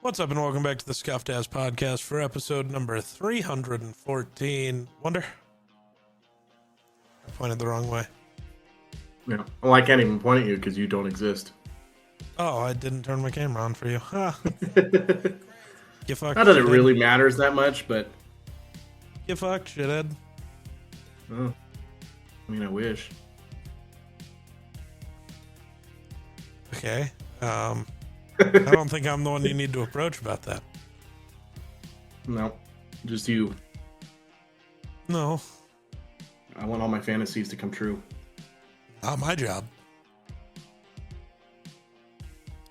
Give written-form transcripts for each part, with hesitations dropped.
What's up, and welcome back to the Scuffed Ass Podcast for episode number 314. Wonder? I pointed the wrong way. Yeah. Well, I can't even point at you because you don't exist. Oh, I didn't turn my camera on for you. Huh. You fucked, Not that it shithead. really matters that much, but... You fucked, shithead. Oh, I mean, I wish. Okay. I don't think I'm the one you need to approach about that. No, just you. No, I want all my fantasies to come true. not my job.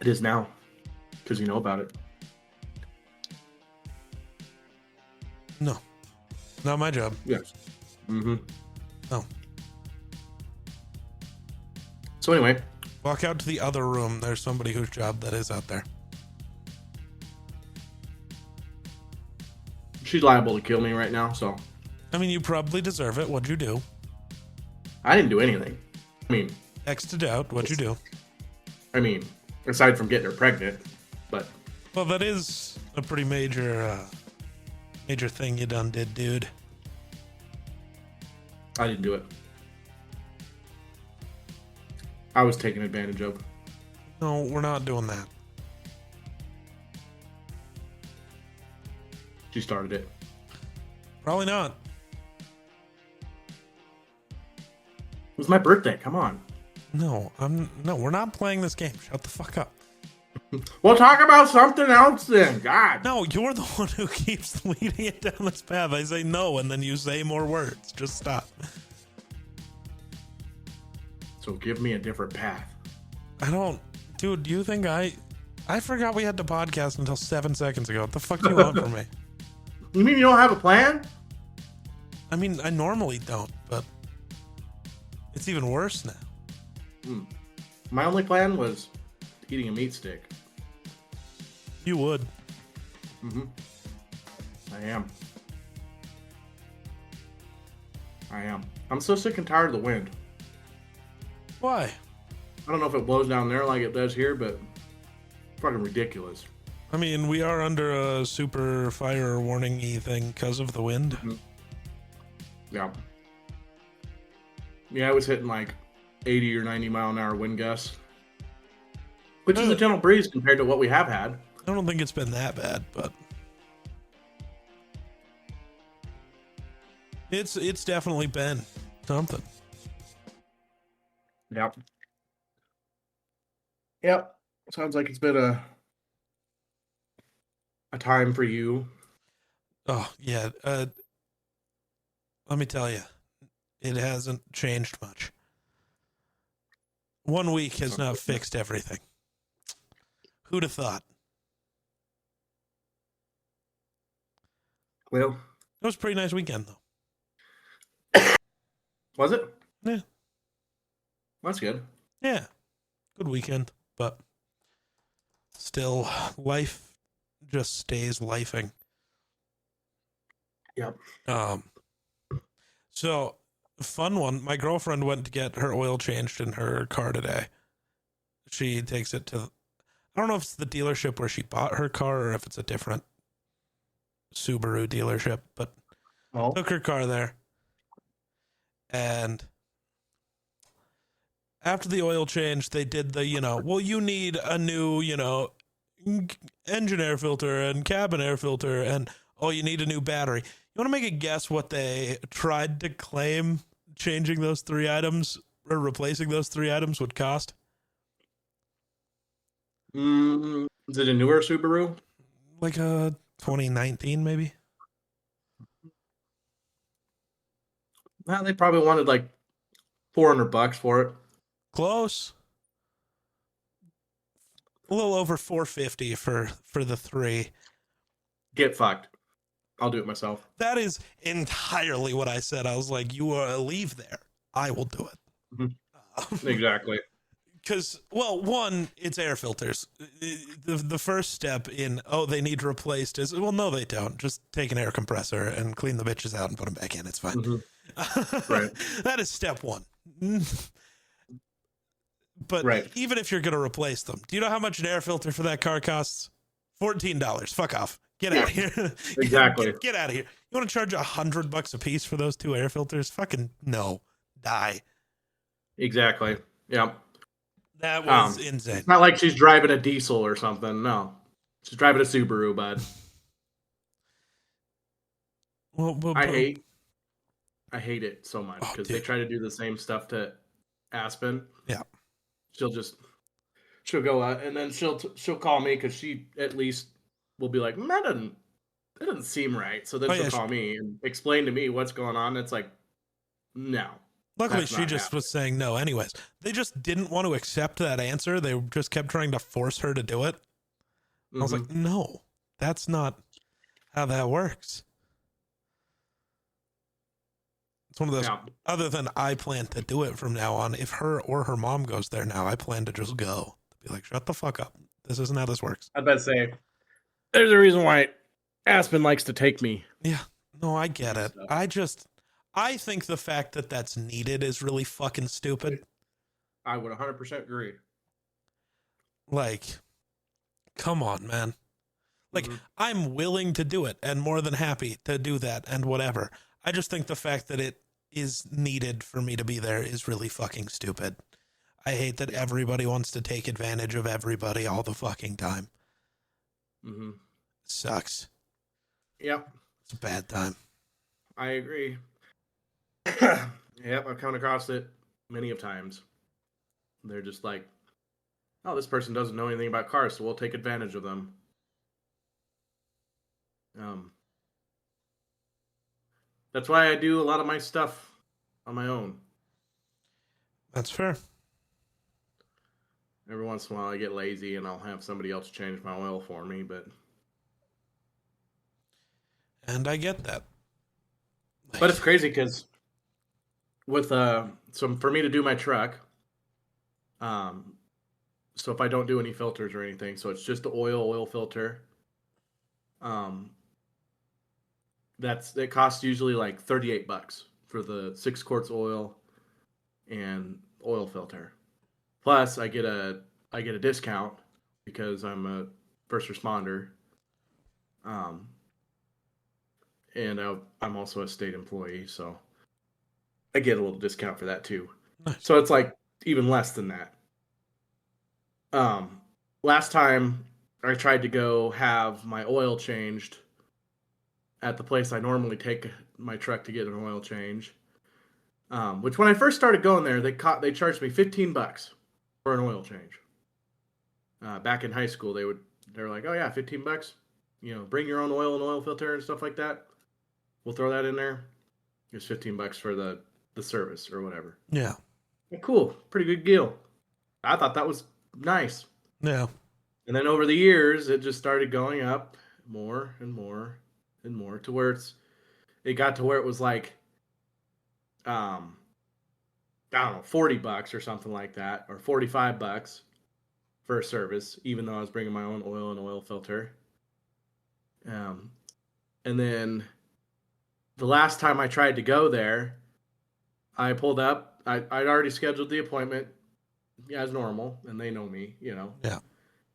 It is now, because you know about it. No, not my job. Yes. Mm-hmm. No. So anyway, Walk out to the other room. There's somebody whose job that is out there. she's liable to kill me right now, so... I mean, you probably deserve it. What'd you do? I didn't do anything. I mean, X to doubt. What'd you do? Aside from getting her pregnant, but... Well, that is a pretty major thing you done did, dude. I didn't do it. I was taken advantage of. No, we're not doing that. She started it. Probably not. It was my birthday, come on. No, we're not playing this game. Shut the fuck up. We'll talk about something else then, God. No, you're the one who keeps leading it down this path. I say no, and then you say more words. Just stop. So give me a different path. Dude, do you think I forgot we had to podcast until 7 seconds ago. What the fuck do you want from me? You mean you don't have a plan? I mean, I normally don't, but it's even worse now. My only plan was eating a meat stick. You would. I am. I'm so sick and tired of the wind. Why? I don't know if it blows down there like it does here, but it's fucking ridiculous. I mean, we are under a super fire warning-y thing because of the wind. Yeah. Yeah, it was hitting like 80 or 90 mile an hour wind gusts, which is a gentle breeze compared to what we have had. I don't think it's been that bad, but it's definitely been something. Yep. Sounds like it's been a time for you. Oh, yeah. Let me tell you, it hasn't changed much. 1 week has not fixed everything. Who'd have thought? Well, It was a pretty nice weekend, though. was it? Yeah. That's good. Yeah. Good weekend, but still, life just stays lifing. Yep. So, fun one. My girlfriend went to get her oil changed in her car today. She takes it to, I don't know if it's the dealership where she bought her car or if it's a different Subaru dealership, but took her car there. And after the oil change, they did the, well, you need a new, engine air filter and cabin air filter, and, oh, you need a new battery. You want to make a guess what they tried to claim changing those 3 items or replacing those 3 items would cost? Is it a newer Subaru? Like a 2019, maybe? Well, they probably wanted like $400 for it. Close. A little over $450 for the 3. Get fucked. I'll do it myself. That is entirely what I said. I was like, you leave there. I will do it. Exactly. Because, well, one, it's air filters. The first step in, they need replaced is, well, no, they don't. Just take an air compressor and clean the bitches out and put them back in. It's fine. Right. That is step one. But even if you're going to replace them, do you know how much an air filter for that car costs? $14. Fuck off. Get out of here. Exactly. Get out of here. You want to charge $100 a piece for those 2 air filters? Fucking no. Die. Exactly. Yeah. That was insane. It's not like she's driving a diesel or something. No. She's driving a Subaru, bud. I hate it so much because they try to do the same stuff to Aspen. Yeah. She'll go out and then she'll call me because she at least will be like, that doesn't seem right. So then she'll call me and explain to me what's going on. It's like, no. Luckily, she just was saying no anyways. They just didn't want to accept that answer. They just kept trying to force her to do it. I was like, no, that's not how that works. It's one of those, other than I plan to do it from now on, if her or her mom goes there now, I plan to just go. Be like, shut the fuck up. This isn't how this works. I bet say, there's a reason why Aspen likes to take me. Yeah. No, I get it. I think the fact that that's needed is really fucking stupid. I would 100% agree. Like, come on, man. Like, I'm willing to do it and more than happy to do that and whatever. I just think the fact that it is needed for me to be there is really fucking stupid. I hate that everybody wants to take advantage of everybody all the fucking time. Sucks. Yep. It's a bad time. I agree. Yep, I've come across it many of times. They're just like, oh, this person doesn't know anything about cars, so we'll take advantage of them. That's why I do a lot of my stuff on my own. That's fair. Every once in a while I get lazy and I'll have somebody else change my oil for me, but... And I get that. But it's crazy because with, so for me to do my truck, so if I don't do any filters or anything, so it's just the oil filter, it costs usually like $38 for the 6 quarts oil and oil filter. Plus, I get a discount because I'm a first responder, and I'm also a state employee, so I get a little discount for that too. Nice. So it's like even less than that. Last time I tried to go have my oil changed at the place I normally take my truck to get an oil change. Which when I first started going there, they charged me $15 for an oil change. Back in high school, they were like, oh yeah, $15. You know, bring your own oil and oil filter and stuff like that. We'll throw that in there. It's $15 for the service or whatever. Yeah. Cool. Pretty good deal. I thought that was nice. Yeah. And then over the years, it just started going up more and more and more to where it got to where it was like, I don't know, $40 or something like that, or $45 for a service, even though I was bringing my own oil and oil filter. And then the last time I tried to go there, I pulled up. I'd already scheduled the appointment as normal, and they know me, you know. Yeah.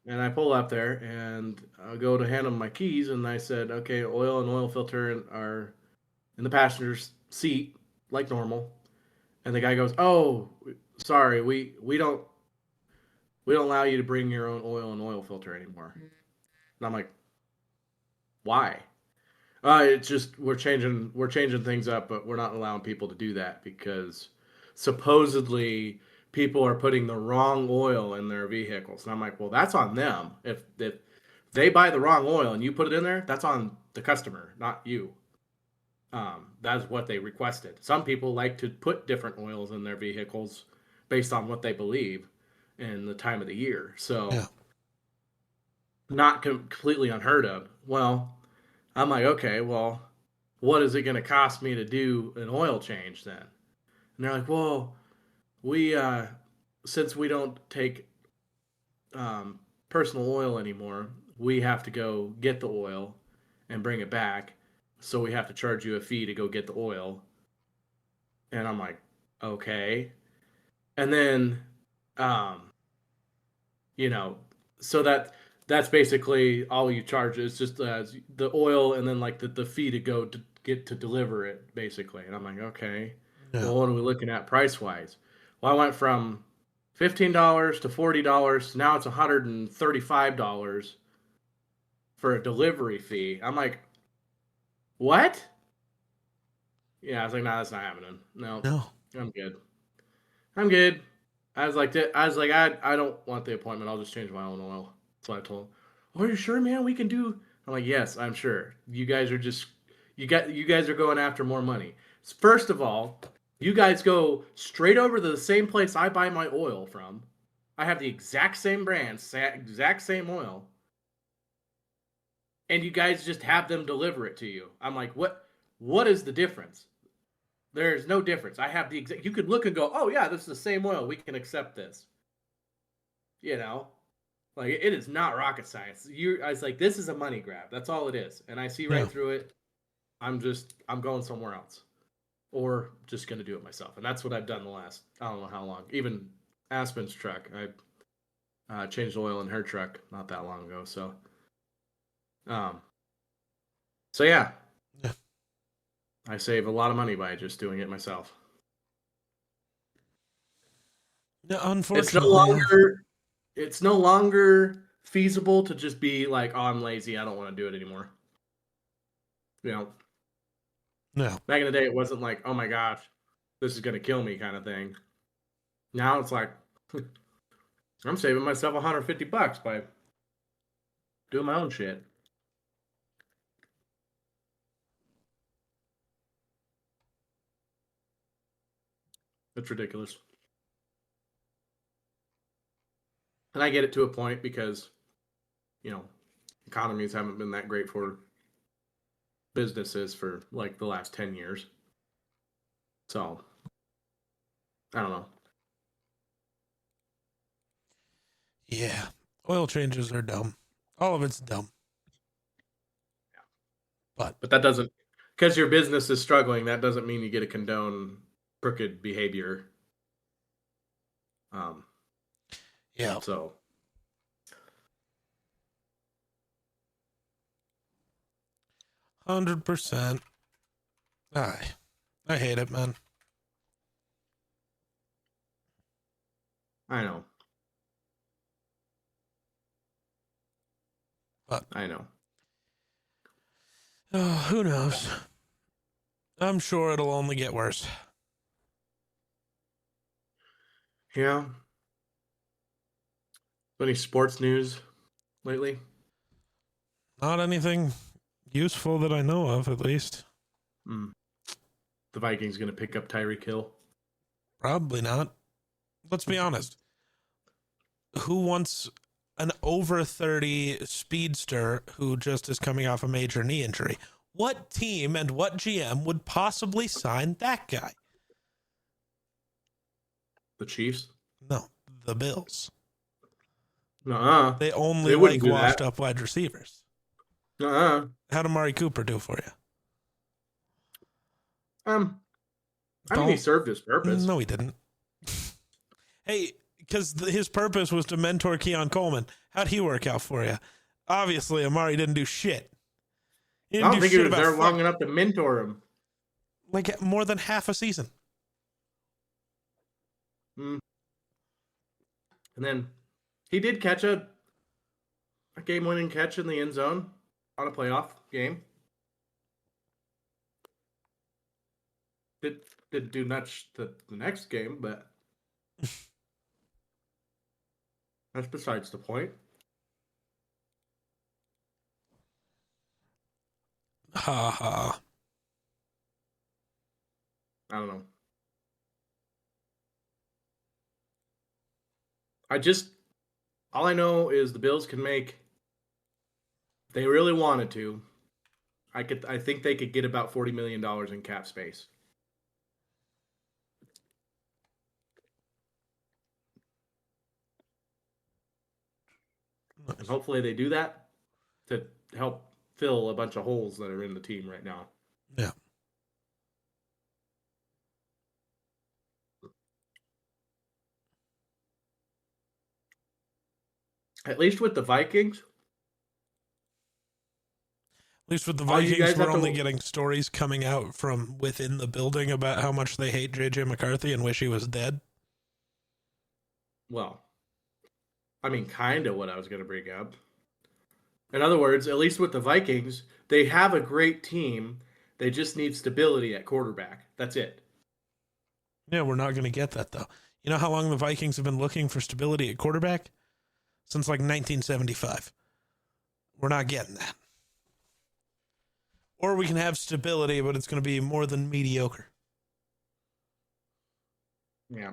And I pull up there, and I go to hand them my keys, and I said, okay, oil and oil filter are in the passenger's seat, like normal. And the guy goes, oh, sorry, we don't allow you to bring your own oil and oil filter anymore. And I'm like, why? It's just we're changing things up, but we're not allowing people to do that because supposedly people are putting the wrong oil in their vehicles. And I'm like, well, that's on them. If they buy the wrong oil and you put it in there, that's on the customer, not you. That's what they requested. Some people like to put different oils in their vehicles based on what they believe in the time of the year. So not completely unheard of. Well, I'm like, okay, well, what is it going to cost me to do an oil change then? And they're like, well, we, since we don't take personal oil anymore, we have to go get the oil and bring it back. So we have to charge you a fee to go get the oil. And I'm like, okay. And then, you know, so that that's basically all you charge. It's just the oil and then like the fee to go to get to deliver it, basically. And I'm like, okay, Yeah. well, what are we looking at price wise? Well, I went from $15 to $40. Now it's $135 for a delivery fee. I'm like, what? Yeah, I was like, nah, that's not happening. No, No. I'm good. I'm good. I don't want the appointment. I'll just change my own oil. That's what I told him. Oh, are you sure, man? We can do. I'm like, yes, I'm sure. You guys are just, you guys are going after more money. First of all, you guys go straight over to the same place I buy my oil from. I have the exact same brand, exact same oil, and you guys just have them deliver it to you. I'm like, what? What is the difference? There's no difference. I have the exact. You could look and go, oh yeah, this is the same oil. We can accept this. You know, like it is not rocket science. I was like, this is a money grab. That's all it is. And I see Yeah. right through it. I'm going somewhere else, or just gonna do it myself. And that's what I've done the last I don't know how long. Even Aspen's truck, I changed oil in her truck not that long ago. Um, so yeah, Yeah. I save a lot of money by just doing it myself. Yeah, It's no unfortunately. Yeah. longer it's no longer feasible to just be like, oh, I'm lazy, I don't want to do it anymore. You know, No. back in the day, it wasn't like, oh my gosh, this is gonna kill me kind of thing. Now it's like, I'm saving myself $150 by doing my own shit. It's ridiculous, and I get it to a point because you know economies haven't been that great for businesses for like the last 10 years. So I don't know. Yeah. Oil changes are dumb. All of it's dumb. But But that doesn't, because your business is struggling, that doesn't mean you get to condone crooked behavior. Um, yeah, so 100%. I hate it, man. I know, But I know. who knows? I'm sure it'll only get worse. Yeah. Any sports news lately? Not anything useful that I know of, at least. Mm. The Vikings going to pick up Tyreek Hill. Probably not. Let's be honest. Who wants an over 30 speedster who just is coming off a major knee injury? What team and what GM would possibly sign that guy? The Chiefs? No, the Bills. Nuh-uh. They only They wouldn't like do washed that. up wide receivers. Nuh-uh. How'd Amari Cooper do for you? I mean, he Don't. served his purpose. No, he didn't. Hey, because his purpose was to mentor Keon Coleman. How'd he work out for you? Obviously, Amari didn't do shit. He I didn't don't do think he shit was about there long enough to mentor him. like more than half a season. Mm. And then he did catch a game-winning catch in the end zone on a playoff game. Didn't do much the next game, but that's besides the point. Ha ha. I don't know. All I know is the Bills can make. If they really wanted to, I think they could get about $40 million in cap space. And hopefully they do that to help fill a bunch of holes that are in the team right now. Yeah. At least with the Vikings, At least with the All you Vikings, guys we're have to only getting stories coming out from within the building about how much they hate J.J. McCarthy and wish he was dead. Well, I mean, kind of what I was going to bring up. In other words, at least with the Vikings, they have a great team. They just need stability at quarterback. That's it. Yeah, we're not going to get that, though. You know how long the Vikings have been looking for stability at quarterback? Since like 1975. We're not getting that. Or we can have stability, but it's going to be more than mediocre. Yeah.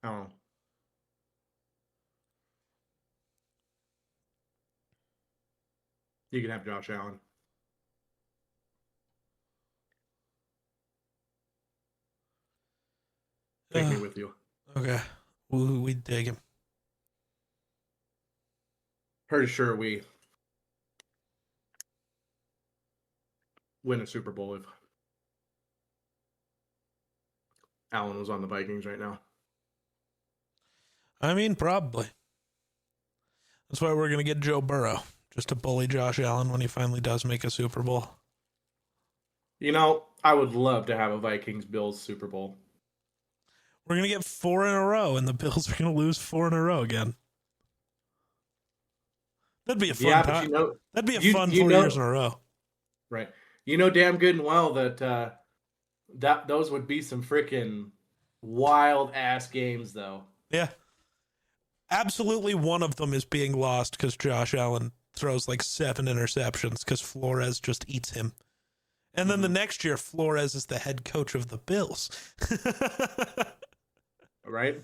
Oh. You can have Josh Allen. Take me with you. Okay. We dig him. Pretty sure we win a Super Bowl if Allen was on the Vikings right now. I mean, probably. That's why we're going to get Joe Burrow, just to bully Josh Allen when he finally does make a Super Bowl. You know, I would love to have a Vikings-Bills Super Bowl. We're going to get 4 in a row, and the Bills are going to lose 4 in a row again. That'd be a fun time. But you know, that'd be a fun 4 years in a row. Right. You know damn good and well that those would be some freaking wild-ass games, though. Yeah. Absolutely one of them is being lost because Josh Allen throws like 7 interceptions because Flores just eats him. And then the next year, Flores is the head coach of the Bills. Right?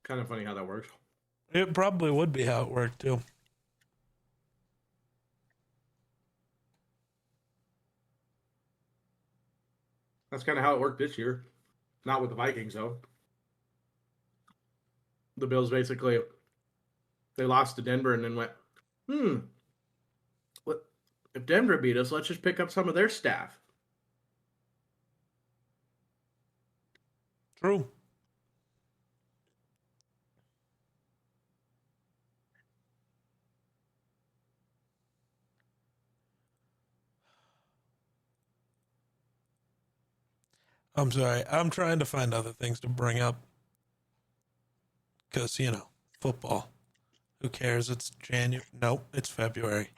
Kind of funny how that works. It probably would be how it worked, too. That's kind of how it worked this year. Not with the Vikings, though. The Bills basically, they lost to Denver and then went, what? If Denver beat us, let's just pick up some of their staff. True. I'm sorry. I'm trying to find other things to bring up. Because, football. Who cares? It's January. Nope, it's February.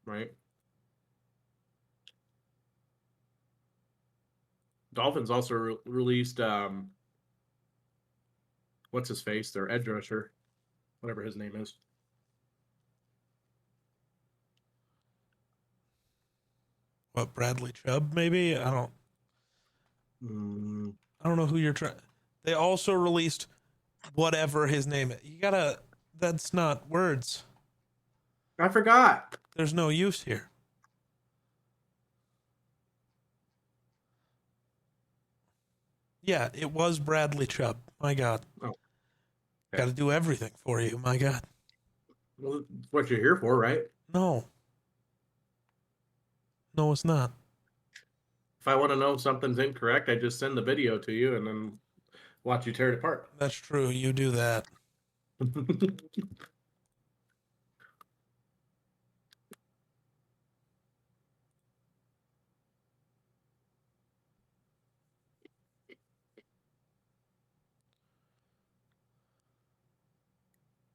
Right. Dolphins also released, what's his face? Their edge rusher, whatever his name is. What, Bradley Chubb, maybe? I don't know who you're trying. They also released whatever his name is. That's not words. I forgot. There's no use here. Yeah, it was Bradley Chubb. My God. Oh. Okay. Got to do everything for you. My God. Well, that's what you're here for, right? No. No, it's not. If I want to know if something's incorrect, I just send the video to you and then watch you tear it apart. That's true. You do that.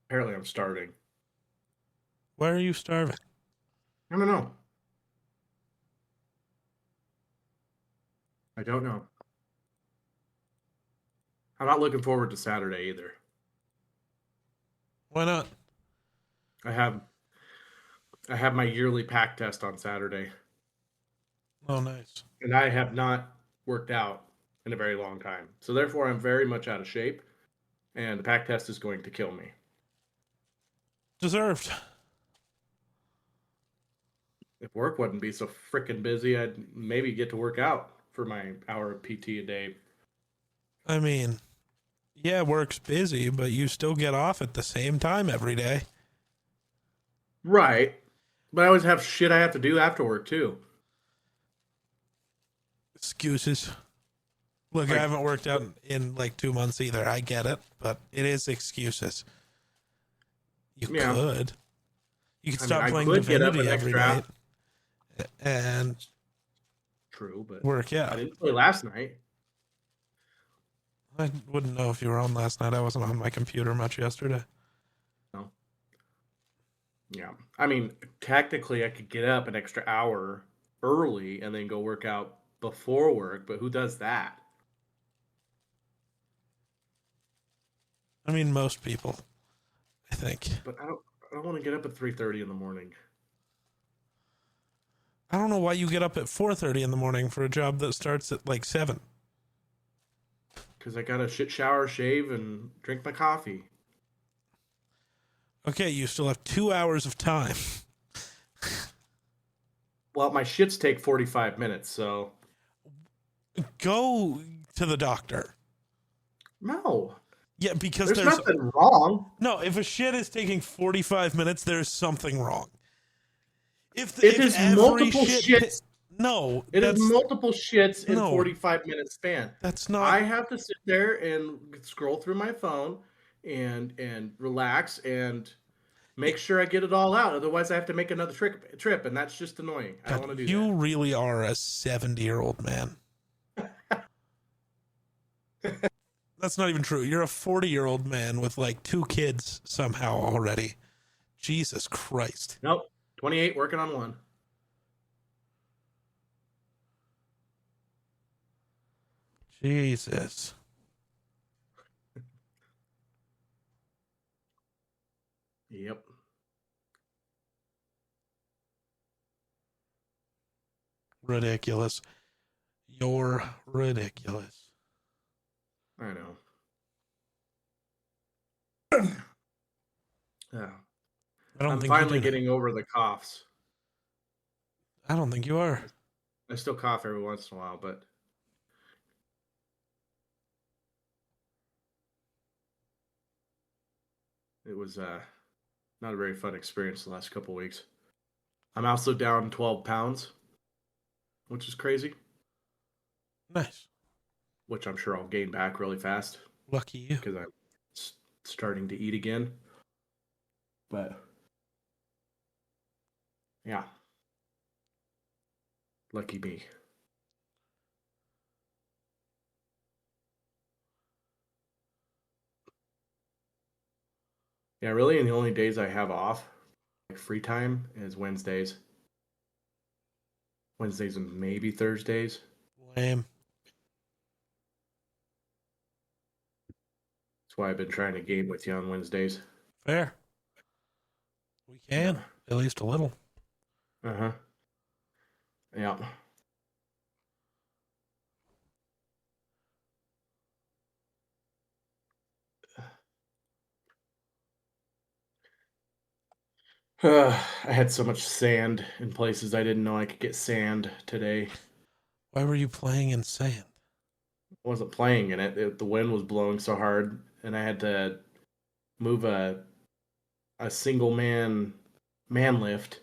Apparently, I'm starving. Why are you starving? I don't know. I don't know. I'm not looking forward to Saturday either. Why not? I have my yearly pack test on Saturday. Oh, nice. And I have not worked out in a very long time. So therefore, I'm very much out of shape. And the pack test is going to kill me. Deserved. If work wouldn't be so freaking busy, I'd maybe get to work out for my hour of PT a day. I mean, yeah, work's busy, but you still get off at the same time every day. Right. But I always have shit I have to do after work, too. Excuses. Look, I haven't worked out in like 2 months either. I get it, but it is excuses. You could. You could stop playing Divinity every night and true, but work I out. didn't play last night. I wouldn't know if you were on last night. I wasn't on my computer much yesterday. No. Yeah. I mean, technically, I could get up an extra hour early and then go work out before work, but who does that? I mean, most people, I think. But I don't want to get up at 3:30 in the morning. I don't know why you get up at 4:30 in the morning for a job that starts at like 7. Because I got to shit shower, shave, and drink my coffee. Okay, you still have 2 hours of time. Well, my shits take 45 minutes, so. Go to the doctor. No. Yeah, because there's nothing wrong. No, if a shit is taking 45 minutes, there's something wrong. It is multiple shits. No. It is multiple shits in No. 45-minute span. That's not. I have to sit there and scroll through my phone and relax and make sure I get it all out. Otherwise, I have to make another trip, and that's just annoying. I don't want to do that. You really are a 70-year-old man. That's not even true. You're a 40-year-old man with like 2 kids somehow already. Jesus Christ. Nope. 28, working on 1. Jesus. Yep. Ridiculous. You're ridiculous. I know. Yeah. I'm finally getting over the coughs. I don't think you are. I still cough every once in a while, but it was not a very fun experience the last couple of weeks. I'm also down 12 pounds, which is crazy. Nice. Which I'm sure I'll gain back really fast. Lucky you. Because I'm starting to eat again. But, yeah. Lucky me. Yeah, really, and the only days I have off, like free time, is Wednesdays. Wednesdays and maybe Thursdays. Lame. That's why I've been trying to game with you on Wednesdays. Fair. We can, at least a little. Uh-huh. Yeah. I had so much sand in places I didn't know I could get sand today. Why were you playing in sand? I wasn't playing in it. The wind was blowing so hard, and I had to move a single man lift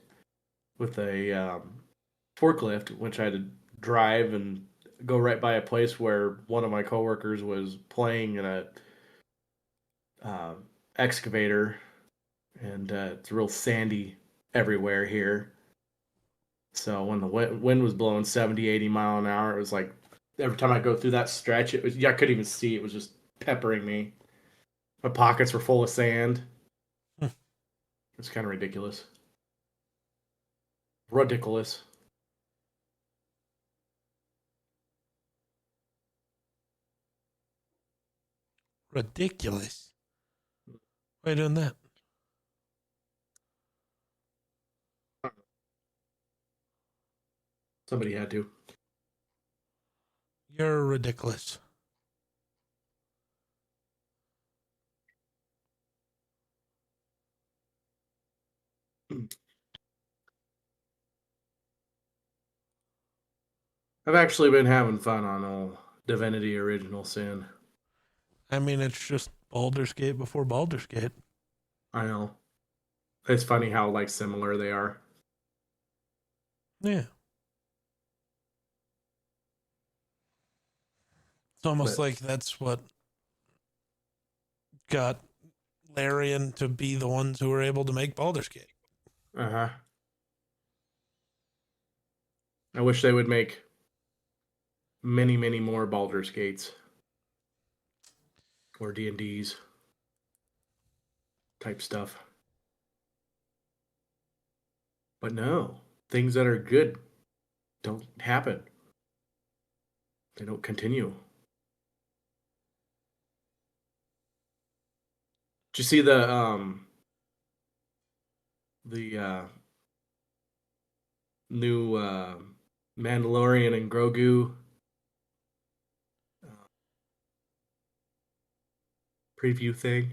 with a forklift, which I had to drive and go right by a place where one of my coworkers was playing in a excavator, and it's real sandy everywhere here. So when the wind was blowing 70, 80 mile an hour, it was like every time I go through that stretch, I couldn't even see. It was just peppering me. My pockets were full of sand. It's kind of ridiculous. Ridiculous. Ridiculous. Why are you doing that? Somebody had to. You're ridiculous. I've actually been having fun on old Divinity Original Sin. I mean, it's just Baldur's Gate before Baldur's Gate. I know. It's funny how like similar they are. Yeah. It's almost But like that's what got Larian to be the ones who were able to make Baldur's Gate. uh-huh. I wish they would make many, many more Baldur's Gates or D&Ds type stuff. But no, things that are good don't happen. They don't continue. Did you see the new Mandalorian and Grogu uh, preview thing?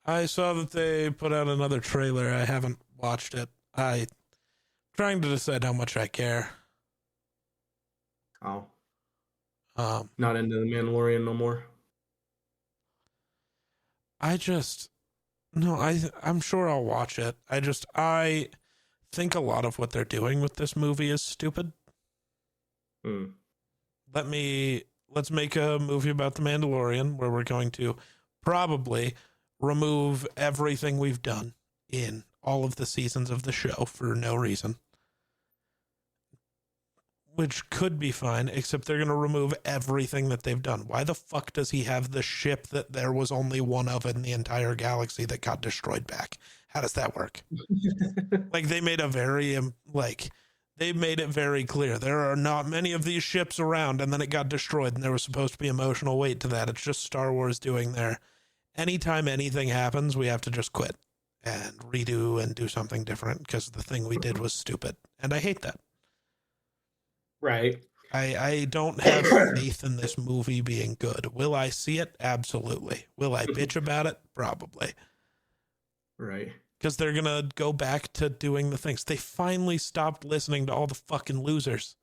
I saw that they put out another trailer. I haven't watched it. I'm trying to decide how much I care. Oh, Um, not into the Mandalorian no more. I just no, I'm sure I'll watch it. I think a lot of what they're doing with this movie is stupid. Hmm. Let's make a movie about the Mandalorian where we're going to probably remove everything we've done in all of the seasons of the show for no reason. Which could be fine, except they're going to remove everything that they've done. Why the fuck does he have the ship that there was only one of in the entire galaxy that got destroyed back? How does that work? Like, they made they made it very clear. There are not many of these ships around, and then it got destroyed, and there was supposed to be emotional weight to that. It's just Star Wars doing their, anytime anything happens, we have to just quit and redo and do something different because the thing we did was stupid. And I hate that. Right. I don't have faith in this movie being good. Will I see it? Absolutely. Will I bitch about it? Probably. Right. Because they're going to go back to doing the things. They finally stopped listening to all the fucking losers.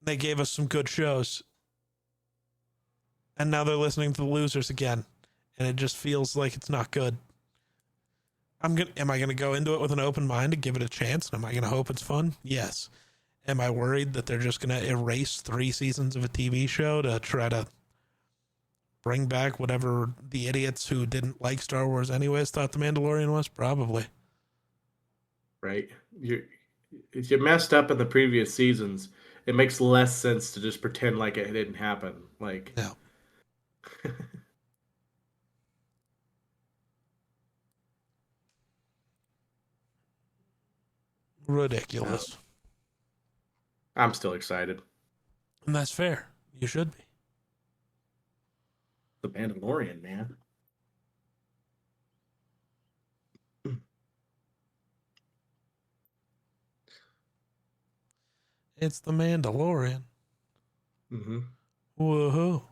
They gave us some good shows. And now they're listening to the losers again. And it just feels like it's not good. Am I going to go into it with an open mind and give it a chance? And am I going to hope it's fun? Yes. Am I worried that they're just going to erase 3 seasons of a TV show to try to bring back whatever the idiots who didn't like Star Wars anyways thought The Mandalorian was? Probably. Right. If you messed up in the previous seasons, it makes less sense to just pretend like it didn't happen. Like, No. Ridiculous. I'm still excited. And that's fair. You should be. The Mandalorian, man. It's The Mandalorian. Mm-hmm. Woohoo.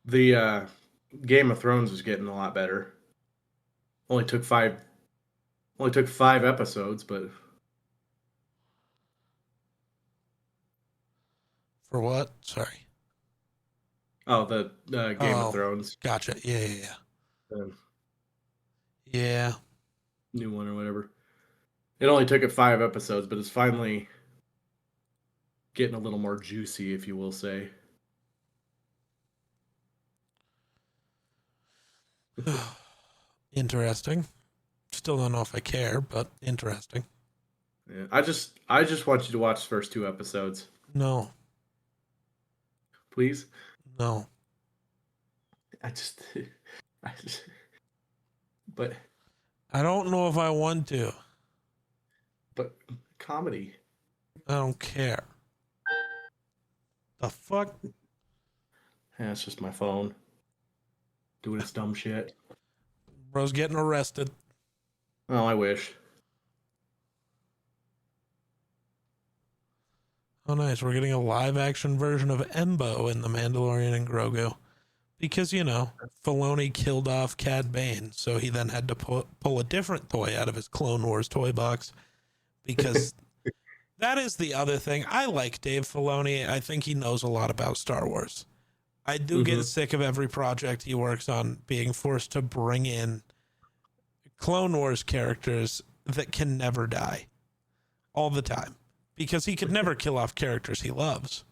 The Game of Thrones is getting a lot better. Only took five episodes, but For what? Sorry. the Game of Oh, Thrones, gotcha. Yeah. the Yeah. new one or whatever. It only took it 5 episodes, but it's finally getting a little more juicy, if you will say. Interesting. Still don't know if I care, but interesting. Yeah, I just want you to watch the first 2 episodes, No. please. No. I just, I just, but I don't know if I want to. comedy. I don't care. The fuck? Yeah, it's just my phone doing its dumb shit. Bro's getting arrested. Oh, I wish. Oh, nice. We're getting a live action version of Embo in The Mandalorian and Grogu. Because, Filoni killed off Cad Bane, so he then had to pull a different toy out of his Clone Wars toy box. Because that is the other thing. I like Dave Filoni. I think he knows a lot about Star Wars. I do get sick of every project he works on being forced to bring in Clone Wars characters that can never die. all the time because he could never kill off characters he loves.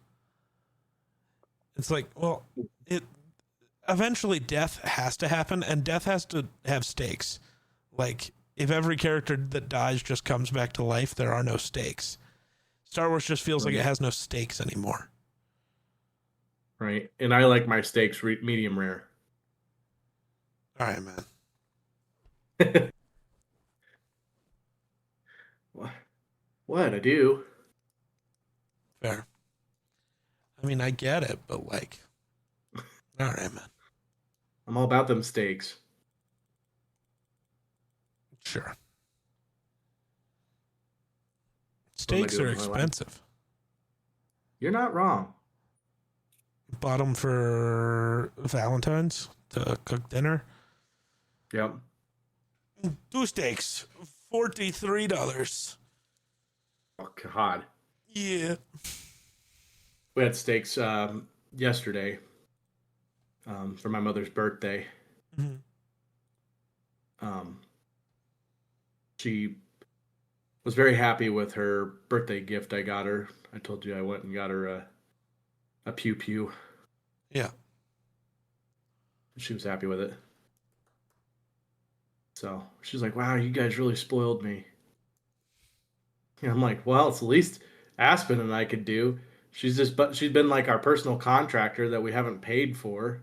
It's like, well, it eventually death has to happen, and death has to have stakes. Like, if every character that dies just comes back to life, there are no stakes. Star Wars just feels like it has no stakes anymore. Right. And I like my steaks medium rare. All right, man. What? I do. Fair. I mean, I get it, but like, all right, man. I'm all about them steaks. Sure. Steaks are expensive. You're not wrong. Bought them for Valentine's to cook dinner. Yep. 2 steaks, $43. Oh, God. Yeah. We had steaks yesterday for my mother's birthday. Mm-hmm. She was very happy with her birthday gift I got her. I told you I went and got her a pew pew. Yeah. She was happy with it. So she's like, wow, you guys really spoiled me. And I'm like, well, it's the least Aspen and I could do. She's been like our personal contractor that we haven't paid for.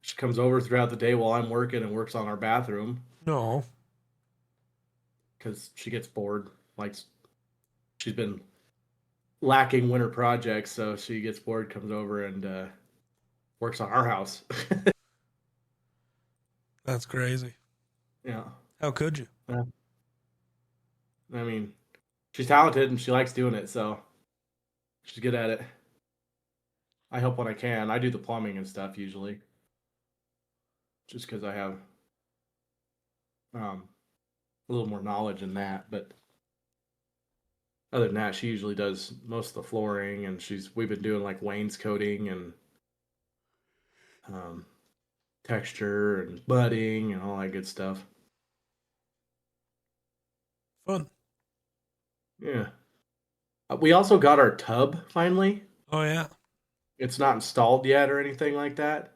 She comes over throughout the day while I'm working and works on our bathroom. No. Because she gets bored. Like, she's been lacking winter projects, so she gets bored, comes over, and works on our house. That's crazy. Yeah. How could you? I mean, she's talented and she likes doing it, so she's good at it. I help when I can. I do the plumbing and stuff usually. Just because I have a little more knowledge in that, but other than that, she usually does most of the flooring, and we've been doing like wainscoting and texture and budding and all that good stuff. Fun. Yeah. We also got our tub finally. Oh yeah. It's not installed yet or anything like that,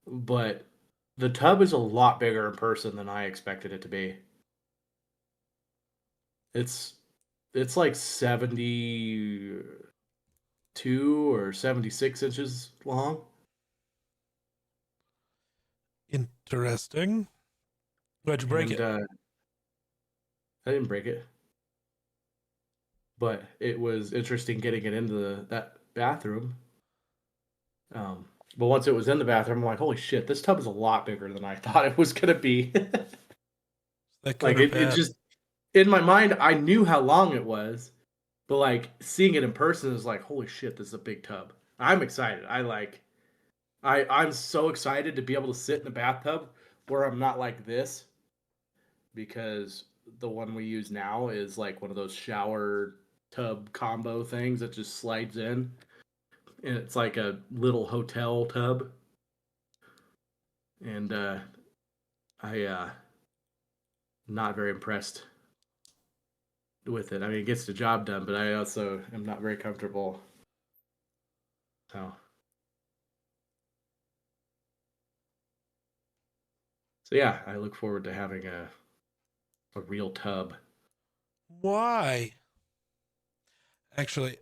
but the tub is a lot bigger in person than I expected it to be. It's like 72 or 76 inches long. Interesting. Why'd you break it? I didn't break it. But it was interesting getting it into that bathroom. But once it was in the bathroom, I'm like, holy shit, this tub is a lot bigger than I thought it was going to be. Like, it just, in my mind, I knew how long it was. But, like, seeing it in person is like, holy shit, this is a big tub. I'm excited. I'm so excited to be able to sit in the bathtub where I'm not like this. Because the one we use now is like one of those shower tub combo things that just slides in. And it's like a little hotel tub. And I not very impressed with it. I mean, it gets the job done, but I also am not very comfortable. So yeah, I look forward to having a real tub. Why? Actually,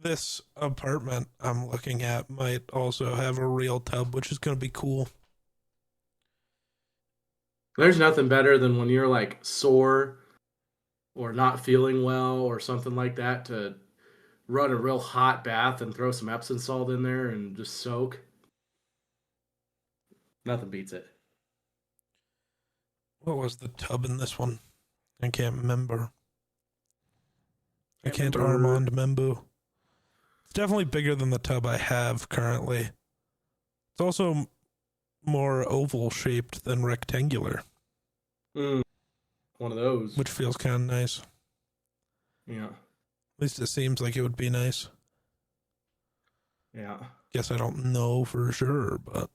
this apartment I'm looking at might also have a real tub, which is going to be cool. There's nothing better than when you're like sore or not feeling well or something like that to run a real hot bath and throw some Epsom salt in there and just soak. Nothing beats it. What was the tub in this one? I can't remember. I can't Armand Membu. It's definitely bigger than the tub I have currently. It's also more oval shaped than rectangular. One of those. Which feels kind of nice. Yeah. At least it seems like it would be nice. Yeah. Guess I don't know for sure, but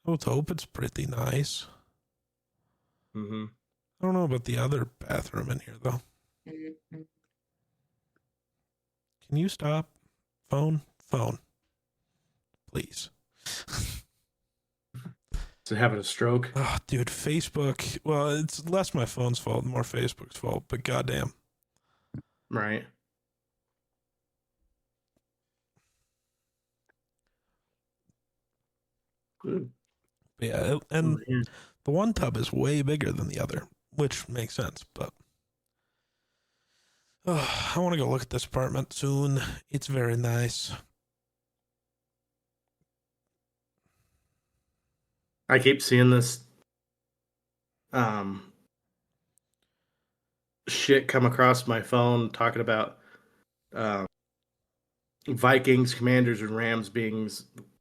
let's hope it's pretty nice. Mm-hmm. I don't know about the other bathroom in here, though. Can you stop? Phone, please. So having a stroke. Oh, dude, Facebook. Well, it's less my phone's fault, more Facebook's fault, but goddamn. Right. Good. Yeah, and the one tub is way bigger than the other, which makes sense, but I want to go look at this apartment soon. It's very nice. I keep seeing this shit come across my phone talking about um, Vikings, Commanders, and Rams being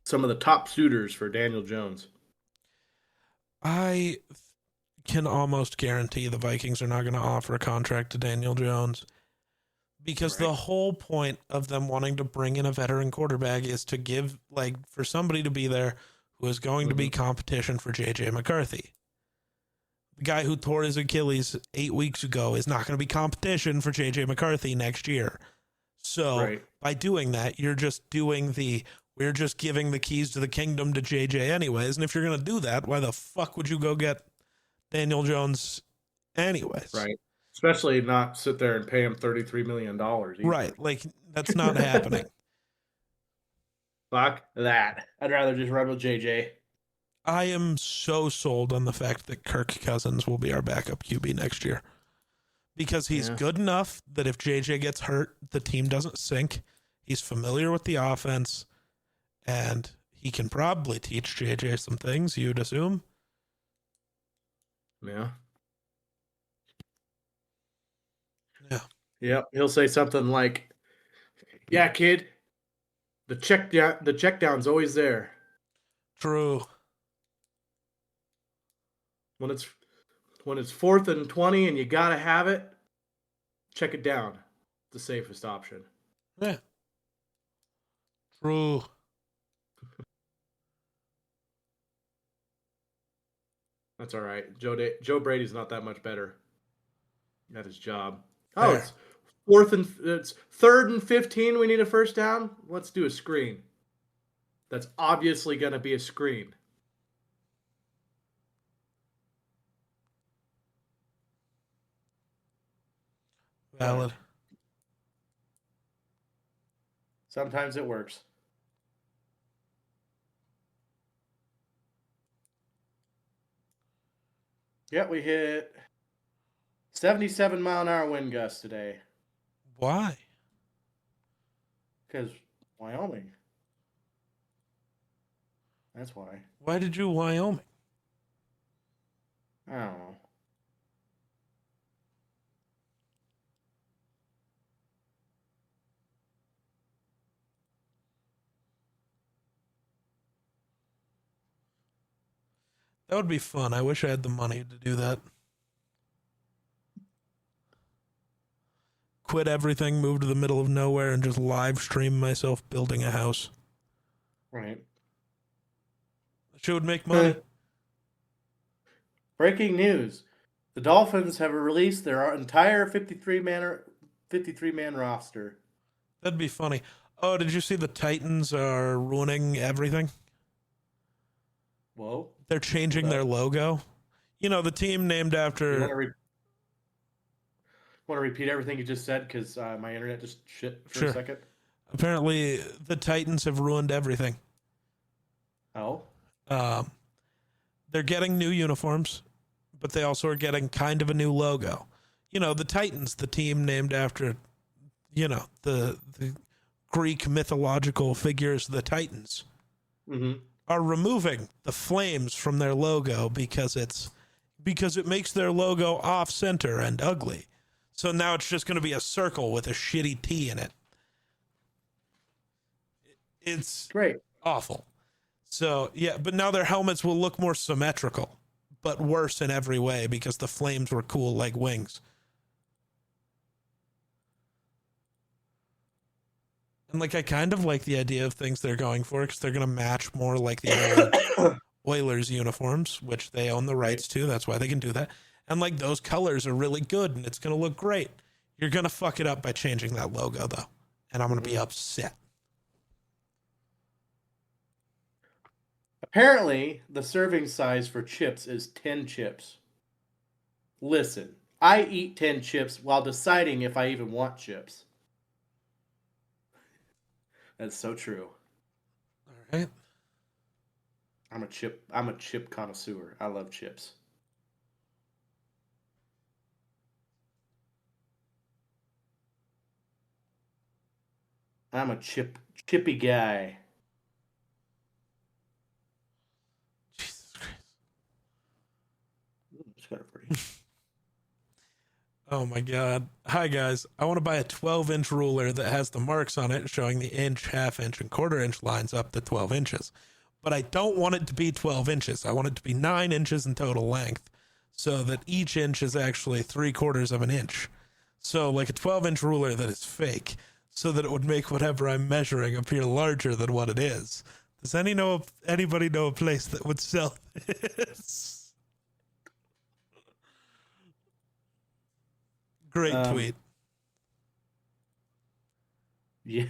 some of the top suitors for Daniel Jones. I can almost guarantee the Vikings are not going to offer a contract to Daniel Jones because the whole point of them wanting to bring in a veteran quarterback is to give, like, for somebody to be there who is going to be competition for JJ McCarthy. The guy who tore his Achilles 8 weeks ago is not going to be competition for JJ McCarthy next year. So by doing that, you're just doing we're just giving the keys to the kingdom to JJ anyways. And if you're going to do that, why the fuck would you go get Daniel Jones anyways? Right. Especially not sit there and pay him $33 million. Either. Right. Like, that's not happening. Fuck that. I'd rather just run with JJ. I am so sold on the fact that Kirk Cousins will be our backup QB next year. Because he's good enough that if JJ gets hurt, the team doesn't sink. He's familiar with the offense, and he can probably teach JJ some things, you'd assume. Yeah. Yeah. Yep. He'll say something like, "Yeah, kid, the check down's always there." True. When it's 4th and 20 and you gotta have it, check it down. The safest option. Yeah. True. That's all right. Joe Brady's not that much better at his job. Fair. Oh, it's 3rd and 15. We need a first down. Let's do a screen. That's obviously going to be a screen. Valid. Sometimes it works. Yeah, we hit 77-mile-an-hour wind gusts today. Why? Because Wyoming. That's why. Why did you Wyoming? I don't know. That would be fun. I wish I had the money to do that. Quit everything, move to the middle of nowhere, and just live stream myself building a house. Right. That would make money. Breaking news. The Dolphins have released their entire 53-man roster. That'd be funny. Oh, did you see the Titans are ruining everything? Whoa. They're changing their logo. You know, the team named after... Want to repeat everything you just said because my internet just shit for a second? Apparently, the Titans have ruined everything. Oh? They're getting new uniforms, but they also are getting kind of a new logo. You know, the Titans, the team named after, you know, the Greek mythological figures, the Titans, are removing the flames from their logo because it makes their logo off-center and ugly. So now it's just going to be a circle with a shitty T in it. It's great. Awful. So, yeah, but now their helmets will look more symmetrical, but worse in every way because the flames were cool like wings. And, like, I kind of like the idea of things they're going for because they're going to match more like the Oilers uniforms, which they own the rights to. That's why they can do that. And like those colors are really good and it's going to look great. You're going to fuck it up by changing that logo though. And I'm going to be upset. Apparently, the serving size for chips is 10 chips. Listen, I eat 10 chips while deciding if I even want chips. That's so true. All right. I'm a chip connoisseur. I love chips. I'm a chippy guy. Jesus Christ. It's kind of pretty. Oh my God. Hi guys. I want to buy a 12-inch ruler that has the marks on it showing the inch, half inch, and quarter inch lines up to 12 inches. But I don't want it to be 12 inches. I want it to be 9 inches in total length so that each inch is actually 3/4 of an inch. So like a 12-inch ruler that is fake so that it would make whatever I'm measuring appear larger than what it is. Does anybody know a place that would sell this? Great tweet. Yeah.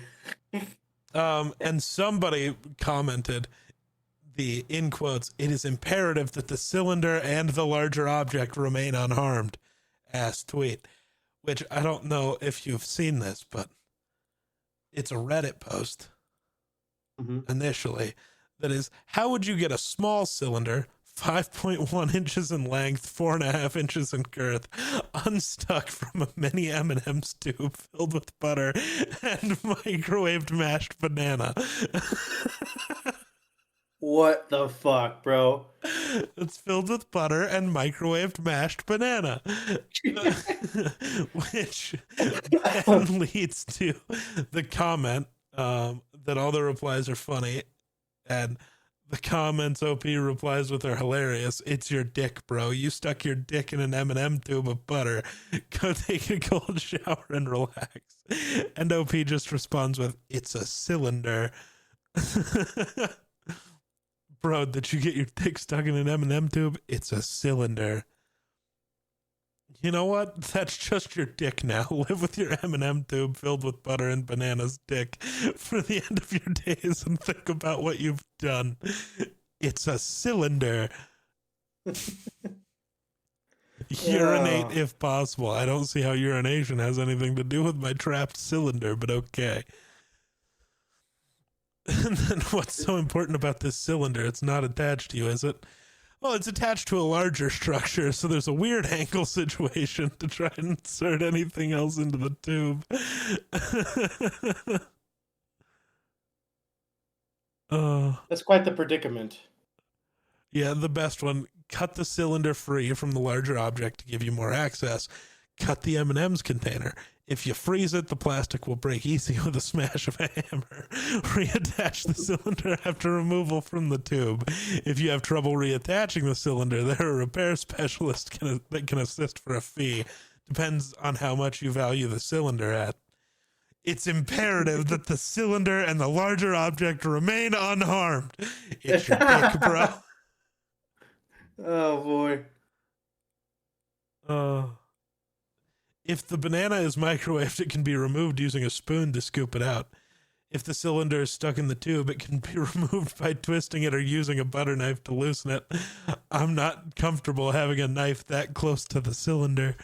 And somebody commented in quotes, "It is imperative that the cylinder and the larger object remain unharmed," ass tweet, which I don't know if you've seen this, but it's a Reddit post initially that is, how would you get a small cylinder 5.1 inches in length, 4.5 inches in girth, unstuck from a mini M&M's tube filled with butter and microwaved mashed banana? What the fuck, bro? It's filled with butter and microwaved mashed banana. Which then leads to the comment that all the replies are funny, and the comments OP replies with are hilarious. "It's your dick, bro. You stuck your dick in an M&M tube of butter. Go take a cold shower and relax." And OP just responds with, "It's a cylinder." Bro, did you get your dick stuck in an M&M tube? It's a cylinder. You know what? That's just your dick now. Live with your M&M tube filled with butter and bananas dick for the end of your days and think about what you've done. It's a cylinder. Urinate if possible. I don't see how urination has anything to do with my trapped cylinder, but okay. And then what's so important about this cylinder? It's not attached to you, is it? Well, it's attached to a larger structure, so there's a weird angle situation to try and insert anything else into the tube. That's quite the predicament. Yeah, the best one. Cut the cylinder free from the larger object to give you more access. Cut the M&M's container. If you freeze it, the plastic will break easy with a smash of a hammer. Reattach the cylinder after removal from the tube. If you have trouble reattaching the cylinder, there are repair specialists that can assist for a fee. Depends on how much you value the cylinder at. It's imperative that the cylinder and the larger object remain unharmed. It's your dick, bro. Oh, boy. If the banana is microwaved, it can be removed using a spoon to scoop it out. If the cylinder is stuck in the tube, it can be removed by twisting it or using a butter knife to loosen it. I'm not comfortable having a knife that close to the cylinder.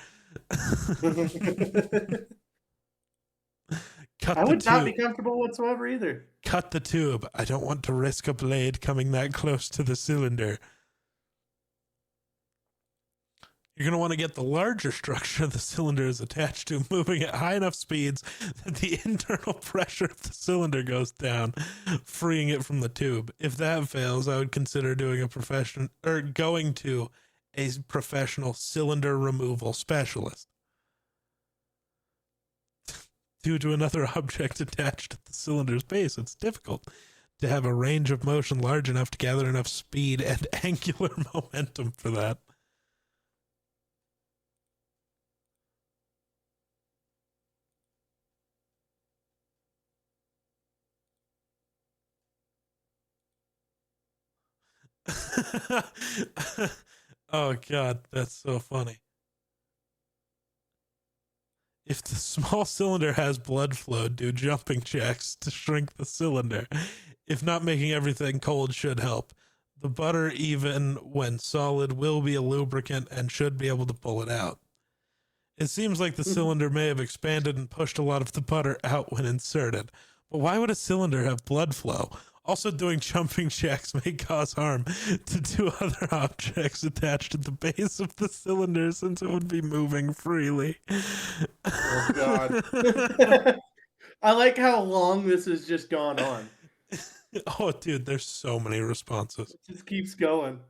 I would not be comfortable whatsoever either. Cut the tube. I don't want to risk a blade coming that close to the cylinder. You're going to want to get the larger structure the cylinder is attached to, moving at high enough speeds that the internal pressure of the cylinder goes down, freeing it from the tube. If that fails, I would consider going to a professional cylinder removal specialist. Due to another object attached at the cylinder's base, it's difficult to have a range of motion large enough to gather enough speed and angular momentum for that. Oh God, that's so funny. If the small cylinder has blood flow, do jumping jacks to shrink the cylinder. If not, making everything cold should help. The butter, even when solid, will be a lubricant and should be able to pull it out. It seems like the cylinder may have expanded and pushed a lot of the butter out when inserted. But why would a cylinder have blood flow? Also, doing jumping jacks may cause harm to two other objects attached to the base of the cylinder since it would be moving freely. Oh God. I like how long this has just gone on. Oh, dude, there's so many responses. It just keeps going.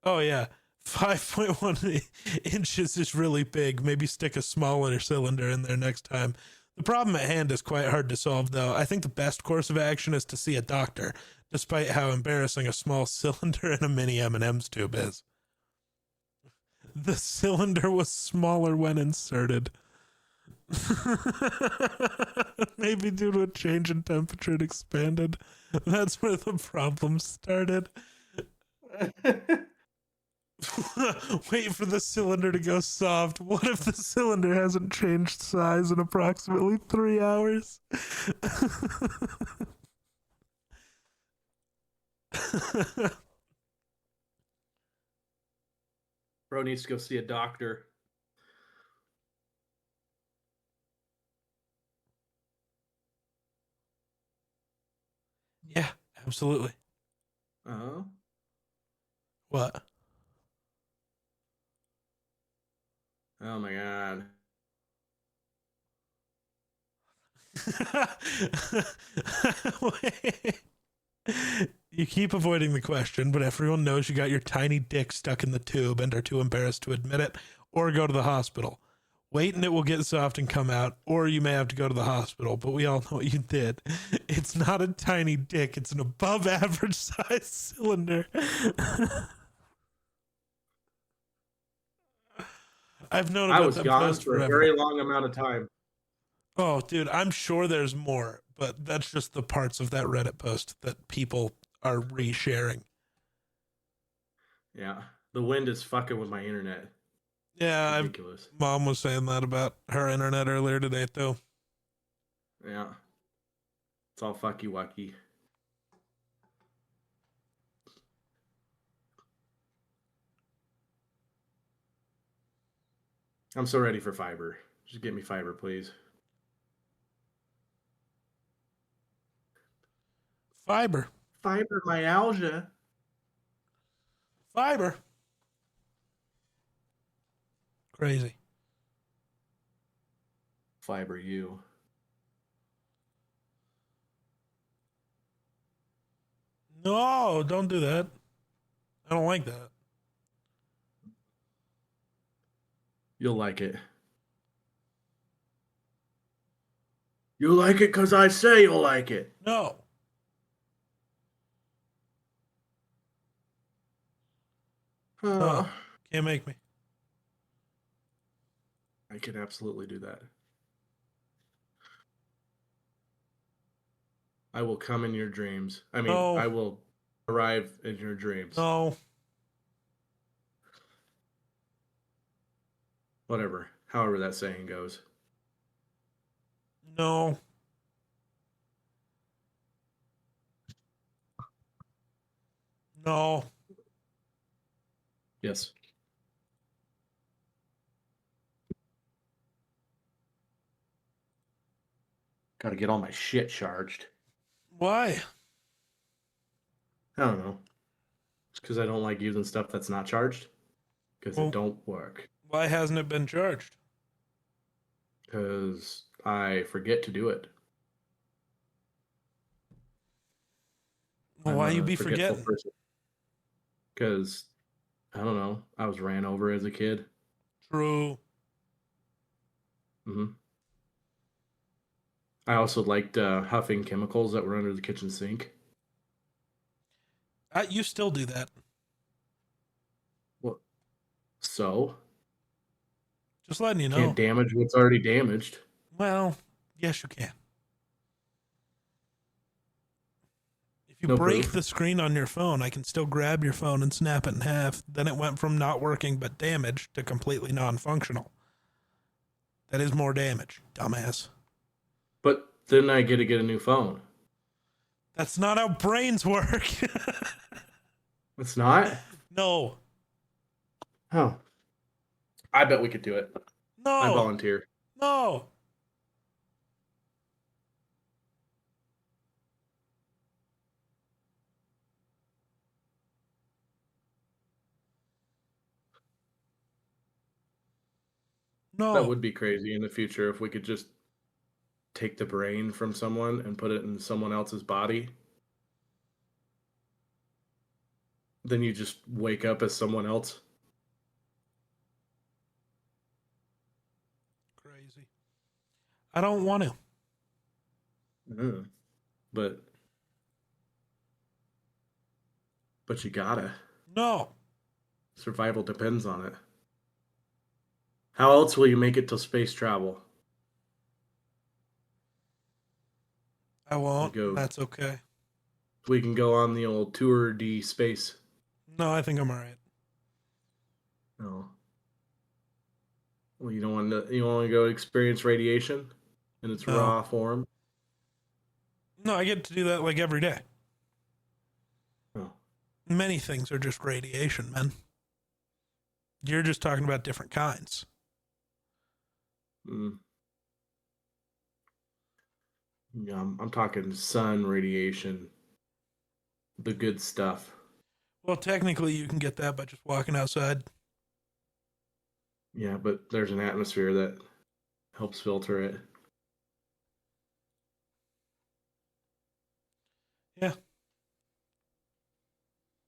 Oh, yeah. 5.1 inches is really big. Maybe stick a smaller cylinder in there next time. The problem at hand is quite hard to solve, though. I think the best course of action is to see a doctor, despite how embarrassing a small cylinder in a mini M&M's tube is. The cylinder was smaller when inserted. Maybe due to a change in temperature, it expanded. That's where the problem started. Wait for the cylinder to go soft. What if the cylinder hasn't changed size in approximately 3 hours? Bro needs to go see a doctor. Yeah, absolutely. Uh-huh. What? Oh my God. You keep avoiding the question, but everyone knows you got your tiny dick stuck in the tube and are too embarrassed to admit it or go to the hospital. Wait and it will get soft and come out, or you may have to go to the hospital, but we all know what you did. It's not a tiny dick, it's an above average size cylinder. I've known I about was that gone post for a forever. very long amount of time. Oh, dude, I'm sure there's more, but that's just the parts of that Reddit post that people are resharing. Yeah. The wind is fucking with my internet. Yeah, Ridiculous. mom was saying that about her internet earlier today, too. Yeah. It's all fucky wucky. I'm so ready for fiber. Just get me fiber, please. Fiber. Fibromyalgia. Fiber. Crazy. Fiber you. No, don't do that. I don't like that. You'll like it. You'll like it because I say you'll like it. No. No. Can't make me. I can absolutely do that. I will come in your dreams. I mean, No. I will arrive in your dreams. No. Whatever. However that saying goes. No. No. Yes. Got to get all my shit charged. Why? I don't know. It's because I don't like using stuff that's not charged. Because Well, it don't work. why hasn't it been charged? Because I forget to do it. Well, why you be forgetting? Because, I don't know, I was ran over as a kid. True. Mm-hmm. I also liked huffing chemicals that were under the kitchen sink. You still do that. What? So? Just letting you know. Can't damage what's already damaged. Well, Yes, you can. If you No break proof. the screen on your phone, I can still grab your phone and snap it in half. Then it went from not working but damaged to completely non-functional. That is more damage, dumbass. But then I get to get a new phone. That's not how brains work. It's not? No. Oh. I bet we could do it. I No. volunteer. No. That No. would be crazy in the future if we could just take the brain from someone and put it in someone else's body. Then you just wake up as someone else. Crazy. I don't want to. Mm. But you gotta. No. Survival depends on it. How else will you make it to space travel? I won't. Go. That's okay. We can go on the old tour de space. No, I think I'm all right. No. Well, you don't want to. You want to go experience radiation in its No. raw form. No, I get to do that like every day. Oh. Many things are just radiation, man. You're just talking about different kinds. Mm. Yeah, I'm talking sun radiation, the good stuff. Well, technically, you can get that by just walking outside. Yeah, but there's an atmosphere that helps filter it. Yeah,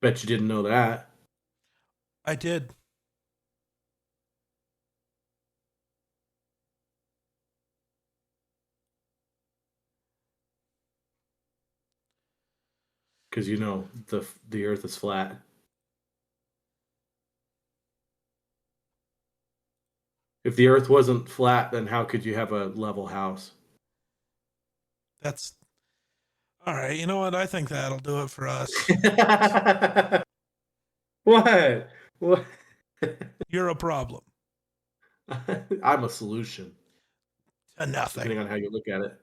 Bet you didn't know that. I did. Because you know the Earth is flat. If the Earth wasn't flat, then how could you have a level house? That's all right. You know what? I think that'll do it for us. What? What? You're a problem. I'm a solution, To nothing. depending on how you look at it.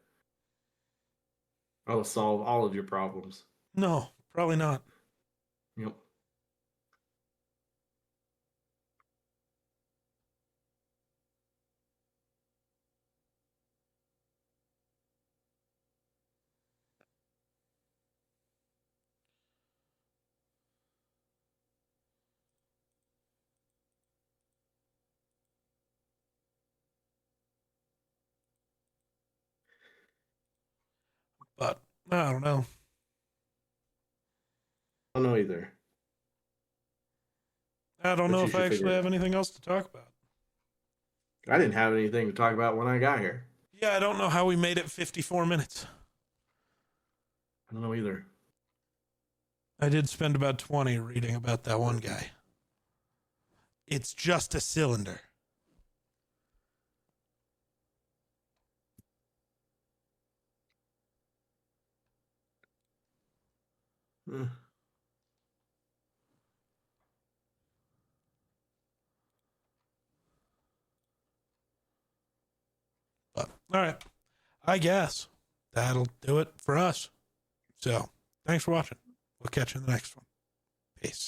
I will solve all of your problems. No, probably not. Yep. But I don't know. I don't know either. I don't But know you if I should figure actually it have out. anything else to talk about. I didn't have anything to talk about when I got here. Yeah, I don't know how we made it 54 minutes. I don't know either. I did spend about 20 reading about that one guy. It's just a cylinder. Eh. But all right. I guess that'll do it for us. So thanks for watching. We'll catch you in the next one. Peace.